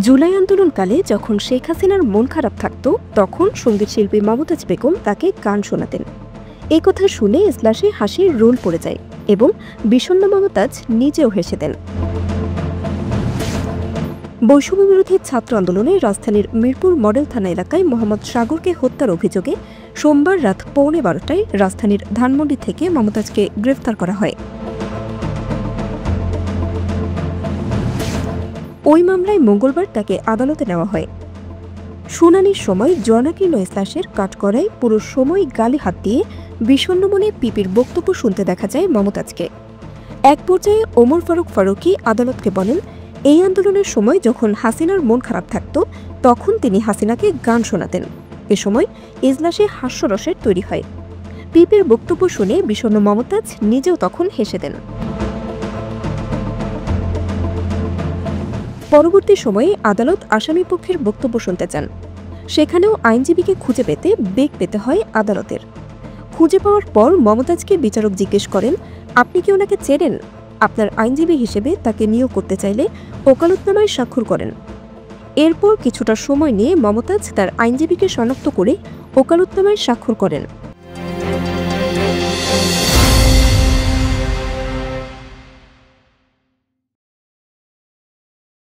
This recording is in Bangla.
জুলাই আন্দোলনকালে যখন শেখ হাসিনার মন খারাপ থাকত তখন সঙ্গীতশিল্পী মমতাজ বেগম তাকে গান শোনাতেন। এই কথা শুনে ইজলাসে হাসির রোল পড়ে যায় এবং বিষণ্ণ মমতাজ নিজেও হেসে দেন। বৈষম্যবিরোধী ছাত্র আন্দোলনে রাজধানীর মিরপুর মডেল থানা এলাকায় মোহাম্মদ সাগরকে হত্যার অভিযোগে সোমবার রাত 12:15টায় রাজধানীর ধানমন্ডি থেকে মমতাজকে গ্রেফতার করা হয়। ওই মামলায় মঙ্গলবার তাকে আদালতে নেওয়া হয়। শুনানির সময় জনাকীর্ণ ইজলাসের কাঠগড়ায় পুরো সময় গালে হাত দিয়ে বিষণ্ণ মনে পিপির বক্তব্য শুনতে দেখা যায় মমতাজকে। এক পর্যায়ে ওমর ফারুক ফারুকী আদালতকে বলেন, এই আন্দোলনের সময় যখন হাসিনার মন খারাপ থাকত তখন তিনি হাসিনাকে গান শোনাতেন। এ সময় ইজলাসে হাস্যরসের তৈরি হয়। পিপির বক্তব্য শুনে বিষণ্ণ মমতাজ নিজেও তখন হেসে দেন। পরবর্তী সময়ে আদালত আসামি পক্ষের বক্তব্য শুনতে চান। সেখানেও আইনজীবীকে খুঁজে পেতে বেগ পেতে হয় আদালতের। খুঁজে পাওয়ার পর মমতাজকে বিচারক জিজ্ঞেস করেন, আপনি কি ওনাকে চেনেন? আপনার আইনজীবী হিসেবে তাকে নিয়োগ করতে চাইলে ওকালতনামায় স্বাক্ষর করেন। এরপর কিছুটা সময় নিয়ে মমতাজ তার আইনজীবীকে শনাক্ত করে ওকালতনামায় স্বাক্ষর করেন।